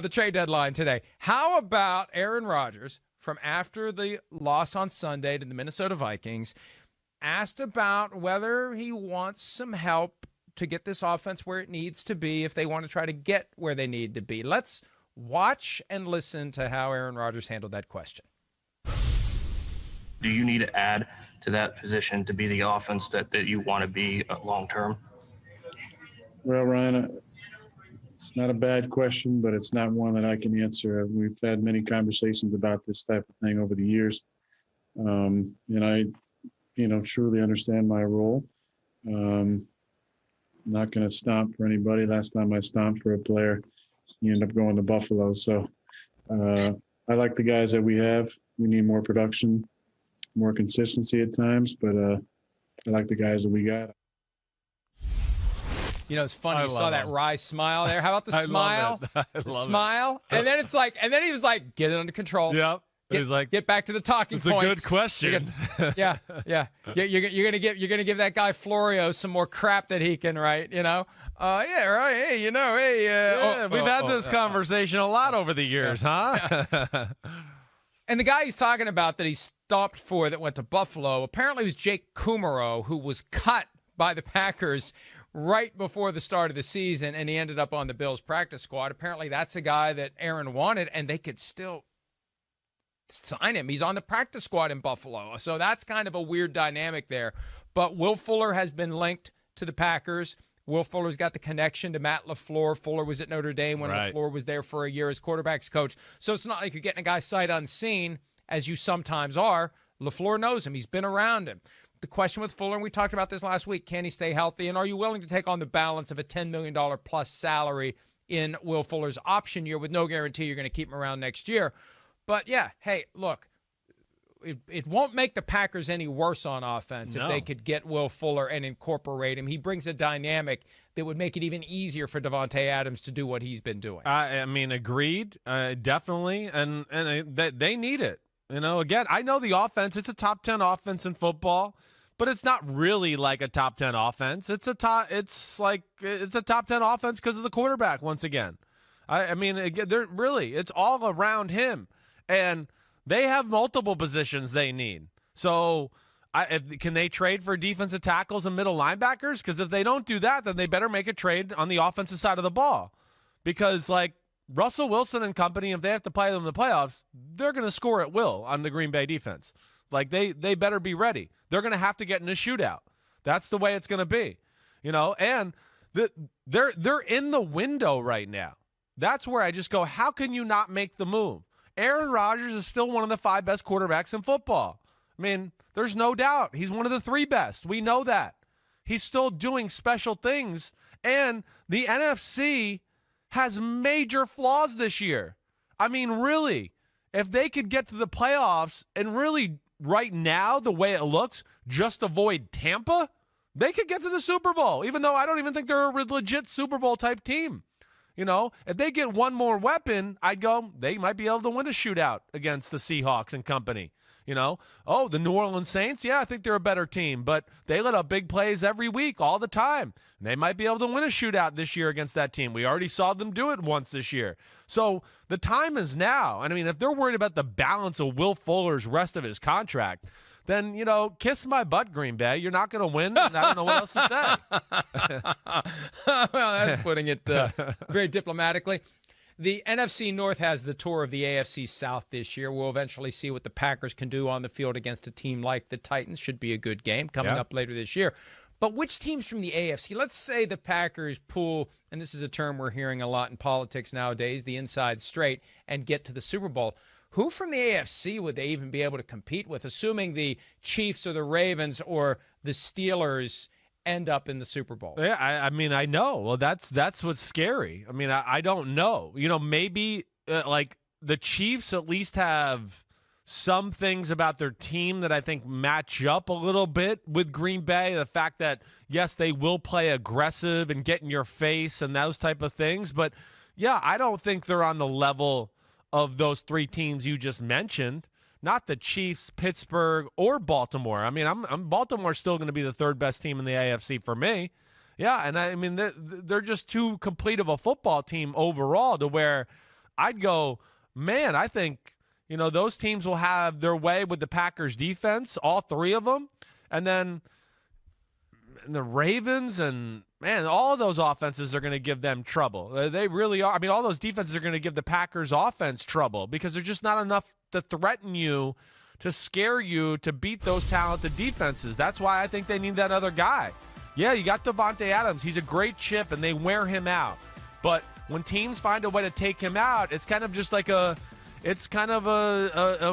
The trade deadline today. How about Aaron Rodgers from after the loss on Sunday to the Minnesota Vikings, asked about whether he wants some help to get this offense where it needs to be if they want to try to get where they need to be. Let's watch and listen to how Aaron Rodgers handled that question. Do you need to add to that position to be the offense that you want to be long term? Well, Ryan, it's not a bad question, but it's not one that I can answer. We've had many conversations about this type of thing over the years. And I, truly understand my role. I'm not going to stomp for anybody. Last time I stomped for a player, he ended up going to Buffalo. So I like the guys that we have. We need more production, more consistency at times, but I like the guys that we got. It's funny. You saw that wry smile there. How about the smile? I love the smile. It. And then it's like, and then he was like, get it under control. Yep. Get back to the talking points. It's a good question. Yeah. You're gonna give that guy Florio some more crap that he can write. Yeah, right. Hey, we've had this conversation a lot over the years, huh? And the guy he's talking about that he stopped for that went to Buffalo apparently was Jake Kumaro, who was cut by the Packers right before the start of the season, and he ended up on the Bills practice squad. Apparently that's a guy that Aaron wanted, and they could still sign him. He's on the practice squad in Buffalo. So that's kind of a weird dynamic there. But Will Fuller has been linked to the Packers. Will Fuller's got the connection to Matt LaFleur. Fuller was at Notre Dame when LaFleur was there for a year as quarterbacks coach. So it's not like you're getting a guy sight unseen, as you sometimes are. LaFleur knows him. He's been around him. The question with Fuller, and we talked about this last week, can he stay healthy? And are you willing to take on the balance of a $10 million plus salary in Will Fuller's option year with no guarantee you're going to keep him around next year? But, yeah, hey, look, it won't make the Packers any worse on offense if they could get Will Fuller and incorporate him. He brings a dynamic that would make it even easier for Davante Adams to do what he's been doing. I mean, agreed, definitely, and they need it. Again, I know the offense, it's a top 10 offense in football, but it's not really like a top 10 offense. It's a top 10 offense because of the quarterback once again. I mean, it's all around him. And they have multiple positions they need. So can they trade for defensive tackles and middle linebackers? Because if they don't do that, then they better make a trade on the offensive side of the ball. Because, Russell Wilson and company, if they have to play them in the playoffs, they're going to score at will on the Green Bay defense. They better be ready. They're going to have to get in a shootout. That's the way it's going to be. And they're in the window right now. That's where I just go, how can you not make the move? Aaron Rodgers is still one of the 5 best quarterbacks in football. I mean, there's no doubt. He's one of the 3 best. We know that. He's still doing special things. And the NFC has major flaws this year. I mean, really, if they could get to the playoffs and really right now, the way it looks, just avoid Tampa, they could get to the Super Bowl, even though I don't even think they're a legit Super Bowl type team. If they get one more weapon, I'd go, they might be able to win a shootout against the Seahawks and company. The New Orleans Saints, I think they're a better team, but they let up big plays every week, all the time. They might be able to win a shootout this year against that team. We already saw them do it once this year. So the time is now. And I mean, if they're worried about the balance of Will Fuller's rest of his contract, then, kiss my butt, Green Bay. You're not going to win. I don't know what else to say. Well, that's putting it very diplomatically. The NFC North has the tour of the AFC South this year. We'll eventually see what the Packers can do on the field against a team like the Titans. Should be a good game coming up later this year. But which teams from the AFC? Let's say the Packers pull, and this is a term we're hearing a lot in politics nowadays, the inside straight, and get to the Super Bowl. Who from the AFC would they even be able to compete with, assuming the Chiefs or the Ravens or the Steelers end up in the Super Bowl? Yeah, I mean, I know. Well, that's what's scary. I mean, I don't know. Maybe the Chiefs at least have some things about their team that I think match up a little bit with Green Bay. The fact that, yes, they will play aggressive and get in your face and those type of things. But, yeah, I don't think they're on the level of those 3 teams you just mentioned. Not the Chiefs, Pittsburgh, or Baltimore. I mean, Baltimore's still going to be the 3rd best team in the AFC for me. Yeah, and I mean, they're just too complete of a football team overall to where I'd go, man, I think, those teams will have their way with the Packers defense, all three of them. And then the Ravens and, man, all of those offenses are going to give them trouble. They really are. I mean, all those defenses are going to give the Packers offense trouble because there's just not enough to threaten you, to scare you, to beat those talented defenses. That's why I think they need that other guy. Yeah, you got Devontae Adams. He's a great chip, and they wear him out. But when teams find a way to take him out, it's kind of just like a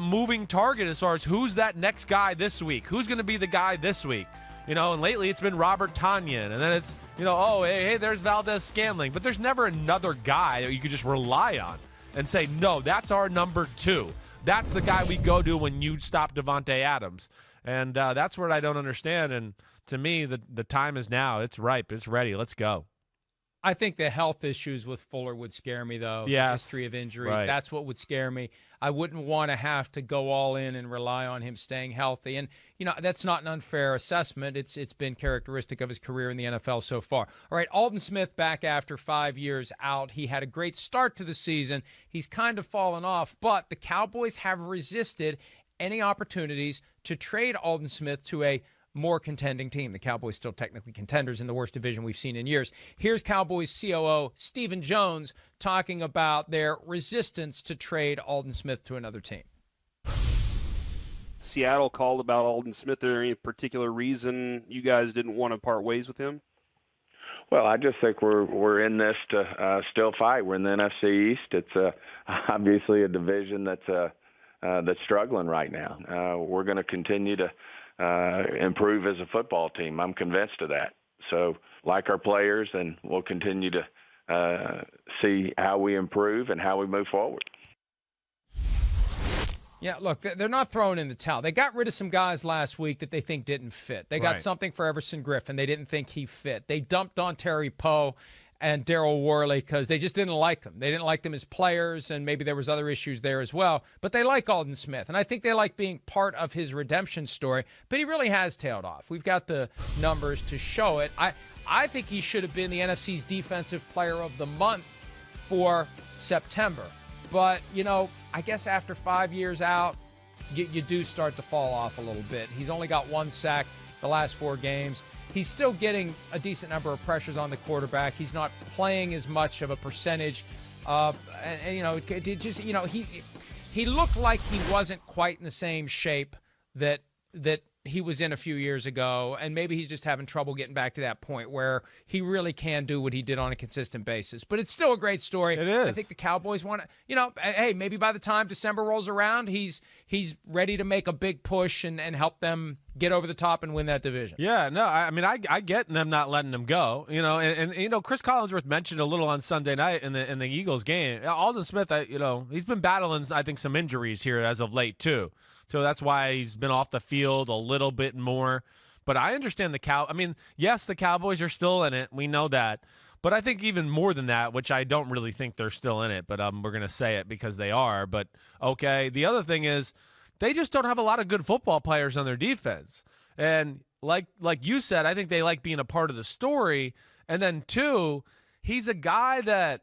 moving target as far as who's that next guy this week. Who's going to be the guy this week? And lately it's been Robert Tonyan, and then it's, hey, there's Valdez Scantling. But there's never another guy that you could just rely on and say, no, that's our number 2. That's the guy we go to when you stop Devontae Adams. And that's what I don't understand. And to me, the time is now. It's ripe. It's ready. Let's go. I think the health issues with Fuller would scare me, though. Yes. The history of injuries. Right. That's what would scare me. I wouldn't want to have to go all in and rely on him staying healthy. And, that's not an unfair assessment. It's been characteristic of his career in the NFL so far. All right, Aldon Smith back after 5 years out. He had a great start to the season. He's kind of fallen off, but the Cowboys have resisted any opportunities to trade Aldon Smith to a more contending team. The Cowboys still technically contenders in the worst division we've seen in years. Here's Cowboys COO Stephen Jones talking about their resistance to trade Aldon Smith to another team. Seattle called about Aldon Smith. Is there any particular reason you guys didn't want to part ways with him? Well, I just think we're in this to still fight. We're in the NFC East. It's obviously a division that's struggling right now. We're going to continue to improve as a football team. I'm convinced of that. So, like our players, and we'll continue to see how we improve and how we move forward. Yeah, look, they're not throwing in the towel. They got rid of some guys last week that they think didn't fit. They got something for Everson Griffin. They didn't think he fit. They dumped on Terry Poe and Daryl Worley because they just didn't like them. They didn't like them as players, and maybe there was other issues there as well. But they like Aldon Smith, and I think they like being part of his redemption story. But he really has tailed off. We've got the numbers to show it. I think he should have been the NFC's Defensive Player of the Month for September. But, I guess after 5 years out, you do start to fall off a little bit. He's only got 1 sack the last 4 games. He's still getting a decent number of pressures on the quarterback. He's not playing as much of a percentage. He looked like he wasn't quite in the same shape that he was in a few years ago, and maybe he's just having trouble getting back to that point where he really can do what he did on a consistent basis. But it's still a great story. It is. I think the Cowboys want to, hey, maybe by the time December rolls around, he's ready to make a big push and help them get over the top and win that division. Yeah, no, I get them not letting him go. And Chris Collinsworth mentioned a little on Sunday night in the Eagles game. Aldon Smith, he's been battling, I think, some injuries here as of late too. So that's why he's been off the field a little bit more. But I understand yes, the Cowboys are still in it. We know that. But I think even more than that, which I don't really think they're still in it, but we're going to say it because they are. But, okay, the other thing is they just don't have a lot of good football players on their defense. And like you said, I think they like being a part of the story. And then, 2, he's a guy that,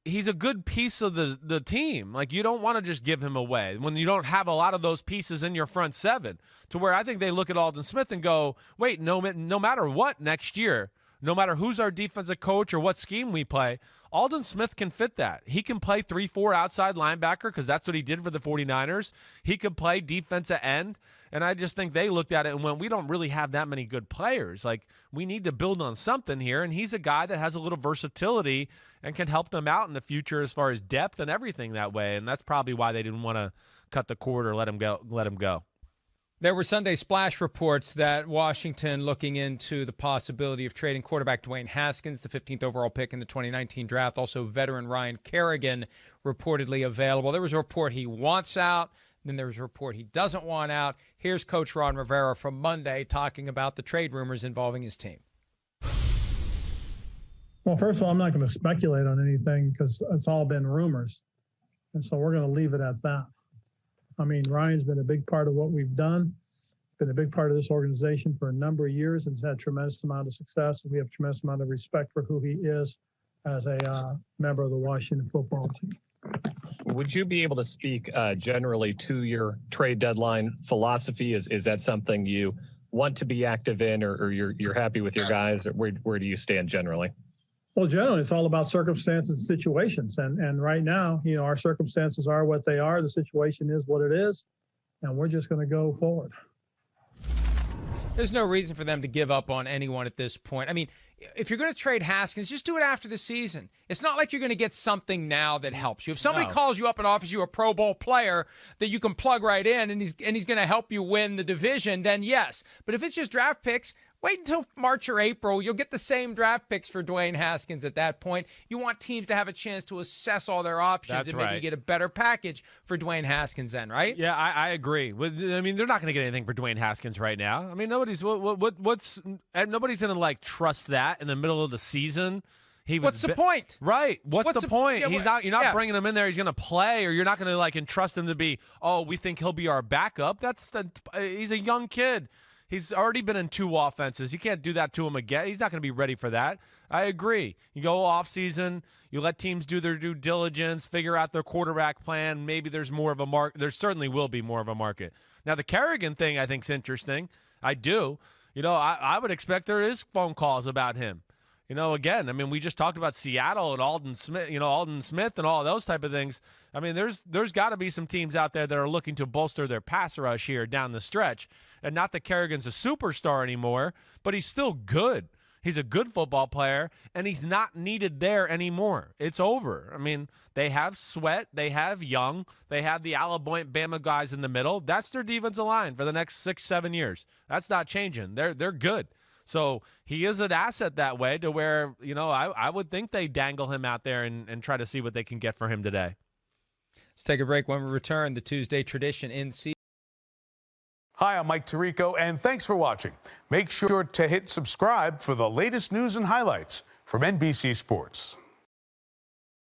he's a good piece of the team. Like, you don't want to just give him away when you don't have a lot of those pieces in your front 7, to where I think they look at Aldon Smith and go, wait, no matter what next year, no matter who's our defensive coach or what scheme we play, Aldon Smith can fit that. He can play 3-4 outside linebacker because that's what he did for the 49ers. He could play defensive end. And I just think they looked at it and went, we don't really have that many good players. Like, we need to build on something here. And he's a guy that has a little versatility and can help them out in the future as far as depth and everything that way. And that's probably why they didn't want to cut the cord or let him go. There were Sunday splash reports that Washington looking into the possibility of trading quarterback Dwayne Haskins, the 15th overall pick in the 2019 draft. Also, veteran Ryan Kerrigan reportedly available. There was a report he wants out. Then there was a report he doesn't want out. Here's Coach Ron Rivera from Monday talking about the trade rumors involving his team. Well, first of all, I'm not going to speculate on anything because it's all been rumors. And so we're going to leave it at that. I mean, Ryan's been a big part of what we've done, been a big part of this organization for a number of years, and has had a tremendous amount of success. And we have a tremendous amount of respect for who he is as a member of the Washington football team. Would you be able to speak generally to your trade deadline philosophy? Is that something you want to be active in, or you're happy with your guys? Or where do you stand generally? Well, generally, it's all about circumstances and situations. And right now, our circumstances are what they are. The situation is what it is. And we're just going to go forward. There's no reason for them to give up on anyone at this point. I mean, if you're going to trade Haskins, just do it after the season. It's not like you're going to get something now that helps you. If somebody calls you up and offers you a Pro Bowl player that you can plug right in and he's going to help you win the division, then yes. But if it's just draft picks, wait until March or April. You'll get the same draft picks for Dwayne Haskins at that point. You want teams to have a chance to assess all their options and maybe get a better package for Dwayne Haskins then, right? Yeah, I agree. I mean, they're not going to get anything for Dwayne Haskins right now. I mean, nobody's going to trust that in the middle of the season. What's the point? Right. What's the point? Yeah, you're not bringing him in there. He's going to play, or you're not going to entrust him to be, we think he'll be our backup. He's a young kid. He's already been in 2 offenses. You can't do that to him again. He's not going to be ready for that. I agree. You go off season, you let teams do their due diligence, figure out their quarterback plan. Maybe there's more of a market. There certainly will be more of a market. Now, the Kerrigan thing I think is interesting. I do. I would expect there is phone calls about him. Again, I mean, we just talked about Seattle and Aldon Smith, Aldon Smith and all those type of things. I mean, there's got to be some teams out there that are looking to bolster their pass rush here down the stretch. And not that Kerrigan's a superstar anymore, but he's still good. He's a good football player, and he's not needed there anymore. It's over. I mean, they have Sweat, they have Young, they have the Alabama guys in the middle. That's their defensive line for the next 6-7 years. That's not changing. They're good. So he is an asset that way to where, I would think they dangle him out there and try to see what they can get for him today. Let's take a break. When we return, the Tuesday tradition in season. Hi, I'm Mike Tirico, and thanks for watching. Make sure to hit subscribe for the latest news and highlights from NBC Sports.